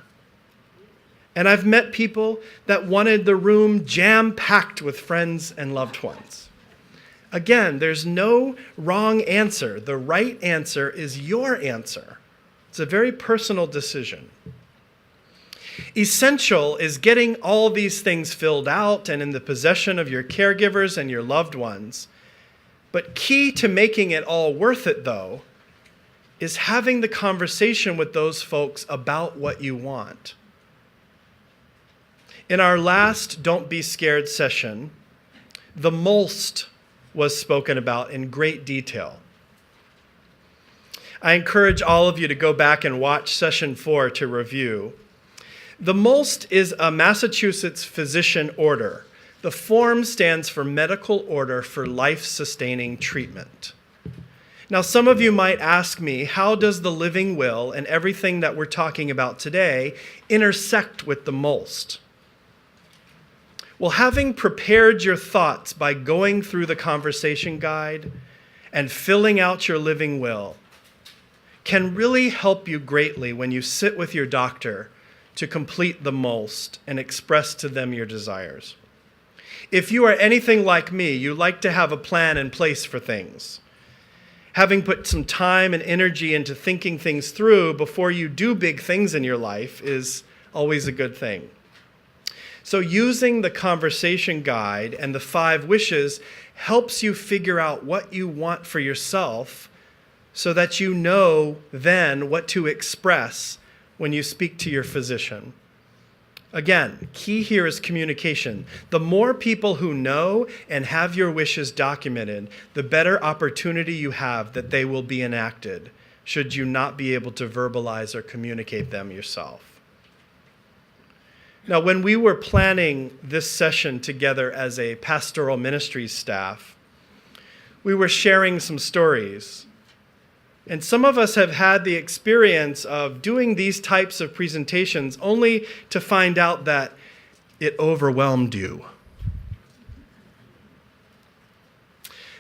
And I've met people that wanted the room jam-packed with friends and loved ones. Again, there's no wrong answer. The right answer is your answer. It's a very personal decision. Essential is getting all these things filled out and in the possession of your caregivers and your loved ones. But key to making it all worth it, though, is having the conversation with those folks about what you want. In our last Don't Be Scared session, the most was spoken about in great detail. I encourage all of you to go back and watch session 4 to review. The most is a Massachusetts physician order. The form stands for Medical Order for Life-Sustaining Treatment. Now, some of you might ask me, how does the living will and everything that we're talking about today intersect with the most? Well, having prepared your thoughts by going through the conversation guide and filling out your living will can really help you greatly when you sit with your doctor to complete the most and express to them your desires. If you are anything like me, you like to have a plan in place for things. Having put some time and energy into thinking things through before you do big things in your life is always a good thing. So using the conversation guide and the 5 wishes helps you figure out what you want for yourself so that you know then what to express when you speak to your physician. Again, key here is communication. The more people who know and have your wishes documented, the better opportunity you have that they will be enacted, should you not be able to verbalize or communicate them yourself. Now, when we were planning this session together as a pastoral ministries staff, we were sharing some stories. And some of us have had the experience of doing these types of presentations only to find out that it overwhelmed you.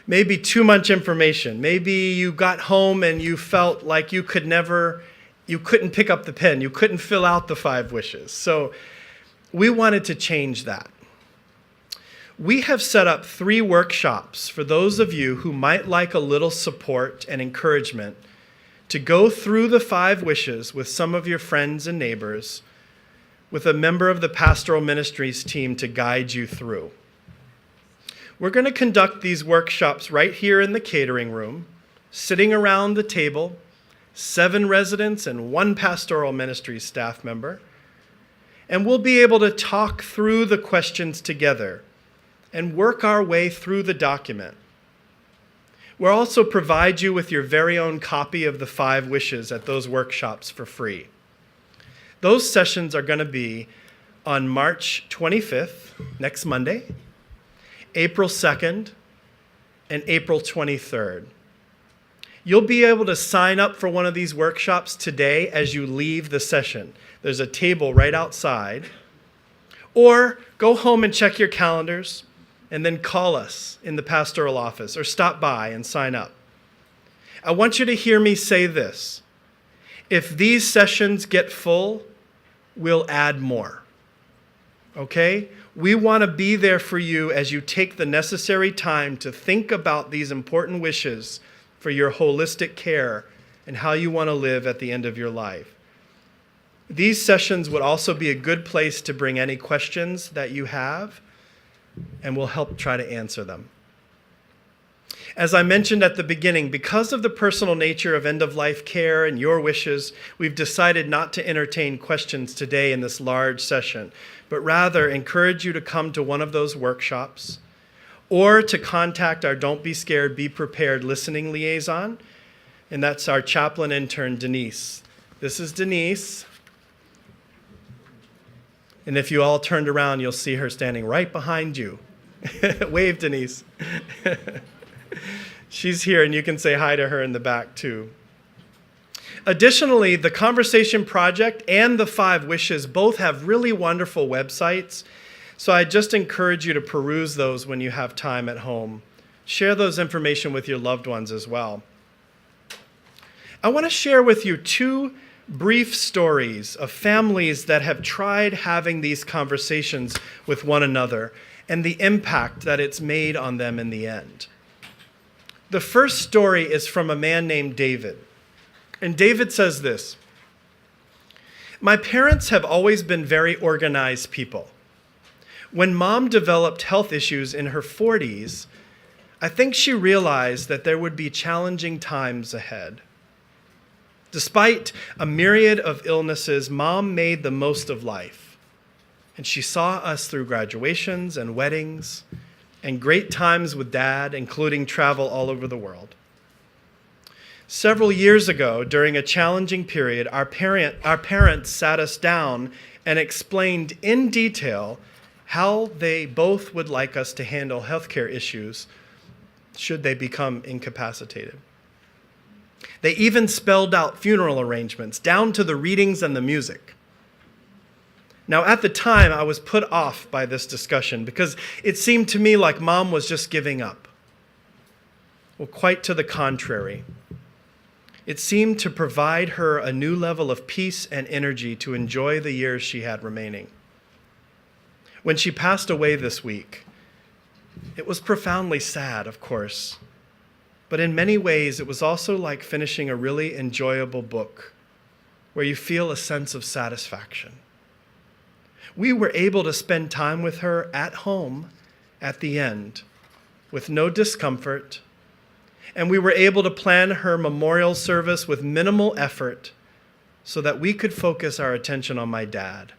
Maybe too much information. Maybe you got home and you felt like you couldn't pick up the pen. You couldn't fill out the 5 wishes. So we wanted to change that. We have set up 3 workshops for those of you who might like a little support and encouragement to go through the 5 wishes with some of your friends and neighbors, with a member of the pastoral ministries team to guide you through. We're going to conduct these workshops right here in the catering room, sitting around the table, 7 residents and 1 pastoral ministries staff member, and we'll be able to talk through the questions together and work our way through the document. We'll also provide you with your very own copy of the 5 wishes at those workshops for free. Those sessions are going to be on March 25th, next Monday, April 2nd, and April 23rd. You'll be able to sign up for one of these workshops today as you leave the session. There's a table right outside. Or go home and check your calendars and then call us in the pastoral office or stop by and sign up. I want you to hear me say this. If these sessions get full, we'll add more. Okay? We want to be there for you as you take the necessary time to think about these important wishes for your holistic care and how you want to live at the end of your life. These sessions would also be a good place to bring any questions that you have, and we'll help try to answer them. As I mentioned at the beginning, because of the personal nature of end-of-life care and your wishes, we've decided not to entertain questions today in this large session, but rather encourage you to come to one of those workshops or to contact our Don't Be Scared, Be Prepared listening liaison, and that's our chaplain intern, Denise. This is Denise. And if you all turned around, you'll see her standing right behind you. Wave, Denise. She's here, and you can say hi to her in the back, too. Additionally, the Conversation Project and the 5 Wishes both have really wonderful websites, so I just encourage you to peruse those when you have time at home. Share those information with your loved ones as well. I want to share with you 2 brief stories of families that have tried having these conversations with one another and the impact that it's made on them in the end. The first story is from a man named David. And David says this: "My parents have always been very organized people. When Mom developed health issues in her 40s, I think she realized that there would be challenging times ahead. Despite a myriad of illnesses, Mom made the most of life, and she saw us through graduations and weddings and great times with Dad, including travel all over the world. Several years ago, during a challenging period, our parents sat us down and explained in detail how they both would like us to handle healthcare issues should they become incapacitated. They even spelled out funeral arrangements, down to the readings and the music. Now, at the time, I was put off by this discussion because it seemed to me like Mom was just giving up. Well, quite to the contrary. It seemed to provide her a new level of peace and energy to enjoy the years she had remaining. When she passed away this week, it was profoundly sad, of course, but in many ways it was also like finishing a really enjoyable book where you feel a sense of satisfaction. We were able to spend time with her at home at the end with no discomfort, and we were able to plan her memorial service with minimal effort so that we could focus our attention on my dad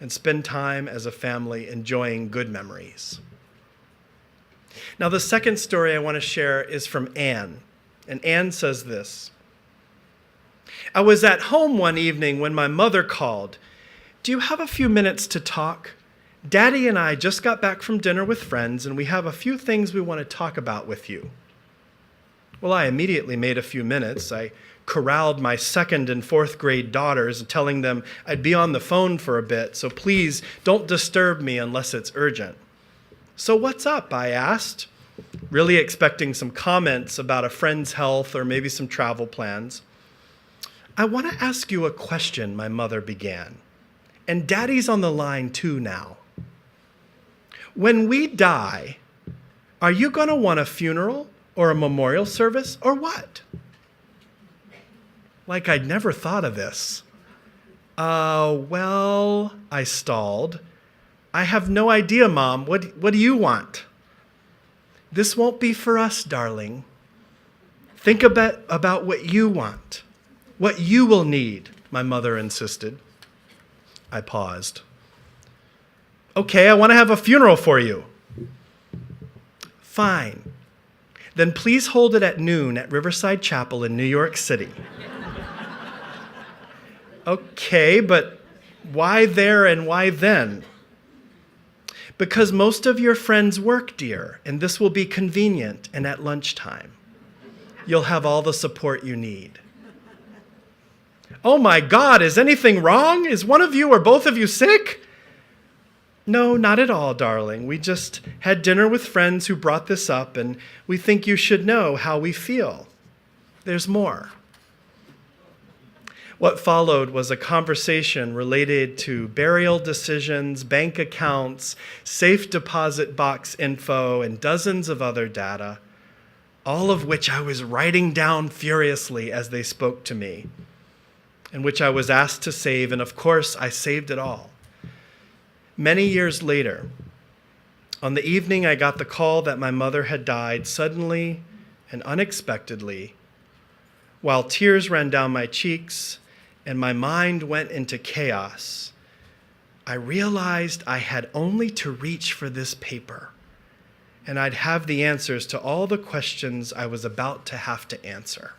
and spend time as a family enjoying good memories. Now, the second story I want to share is from Anne, and Anne says this: "I was at home one evening when my mother called. 'Do you have a few minutes to talk? Daddy and I just got back from dinner with friends, and we have a few things we want to talk about with you.' Well, I immediately made a few minutes. I corralled my 2nd and 4th grade daughters, telling them I'd be on the phone for a bit, so please don't disturb me unless it's urgent. 'So what's up?' I asked, really expecting some comments about a friend's health or maybe some travel plans. 'I want to ask you a question,' my mother began, 'and Daddy's on the line too now. When we die, are you going to want a funeral or a memorial service or what?' Like I'd never thought of this. Well, I stalled. 'I have no idea, Mom. What do you want?' 'This won't be for us, darling. Think about what you want, what you will need,' my mother insisted. I paused. 'Okay, I want to have a funeral for you.' 'Fine. Then please hold it at noon at Riverside Chapel in New York City.' 'Okay, but why there and why then?' 'Because most of your friends work, dear, and this will be convenient and at lunchtime. You'll have all the support you need.' 'Oh my God, is anything wrong? Is one of you or both of you sick?' 'No, not at all, darling. We just had dinner with friends who brought this up, and we think you should know how we feel. There's more.' What followed was a conversation related to burial decisions, bank accounts, safe deposit box info, and dozens of other data, all of which I was writing down furiously as they spoke to me, and which I was asked to save, and of course I saved it all. Many years later, on the evening I got the call that my mother had died suddenly and unexpectedly, while tears ran down my cheeks and my mind went into chaos, I realized I had only to reach for this paper and I'd have the answers to all the questions I was about to have to answer.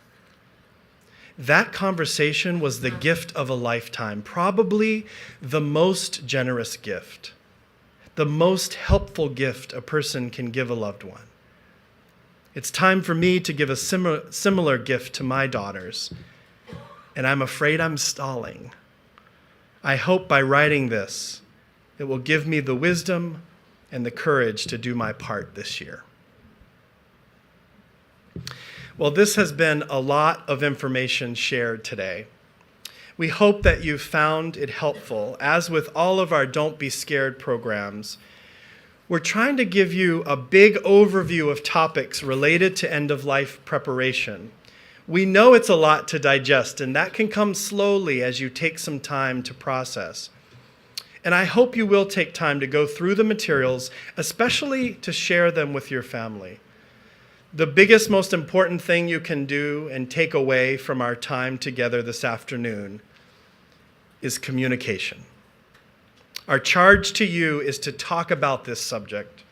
That conversation was the gift of a lifetime, probably the most generous gift, the most helpful gift a person can give a loved one. It's time for me to give a similar gift to my daughters, and I'm afraid I'm stalling. I hope by writing this, it will give me the wisdom and the courage to do my part this year. Well, this has been a lot of information shared today. We hope that you've found it helpful. As with all of our Don't Be Scared programs, we're trying to give you a big overview of topics related to end-of-life preparation. We know it's a lot to digest, and that can come slowly as you take some time to process. And I hope you will take time to go through the materials, especially to share them with your family. The biggest, most important thing you can do and take away from our time together this afternoon is communication. Our charge to you is to talk about this subject.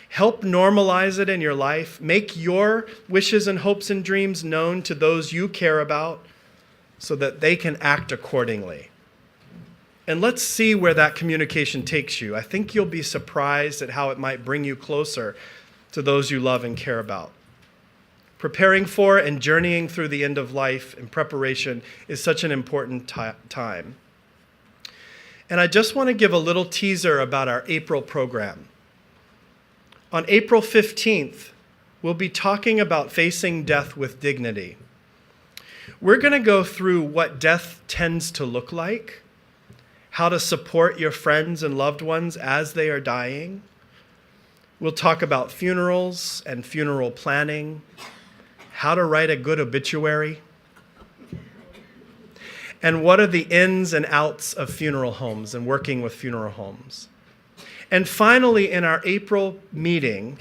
Help normalize it in your life. Make your wishes and hopes and dreams known to those you care about so that they can act accordingly. And let's see where that communication takes you. I think you'll be surprised at how it might bring you closer to those you love and care about. Preparing for and journeying through the end of life in preparation is such an important time. And I just want to give a little teaser about our April program. On April 15th, we'll be talking about facing death with dignity. We're going to go through what death tends to look like, how to support your friends and loved ones as they are dying. We'll talk about funerals and funeral planning, how to write a good obituary, and what are the ins and outs of funeral homes and working with funeral homes. And finally, in our April meeting,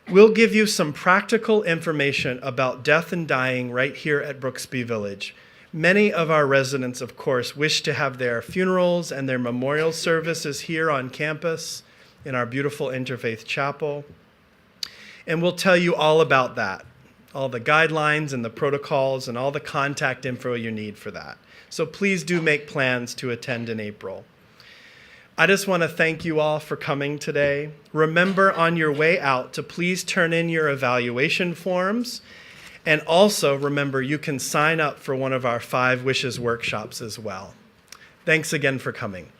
we'll give you some practical information about death and dying right here at Brooksby Village. Many of our residents, of course, wish to have their funerals and their memorial services here on campus in our beautiful Interfaith Chapel. And we'll tell you all about that, all the guidelines and the protocols and all the contact info you need for that. So please do make plans to attend in April. I just want to thank you all for coming today. Remember on your way out to please turn in your evaluation forms. And also remember, you can sign up for one of our 5 Wishes workshops as well. Thanks again for coming.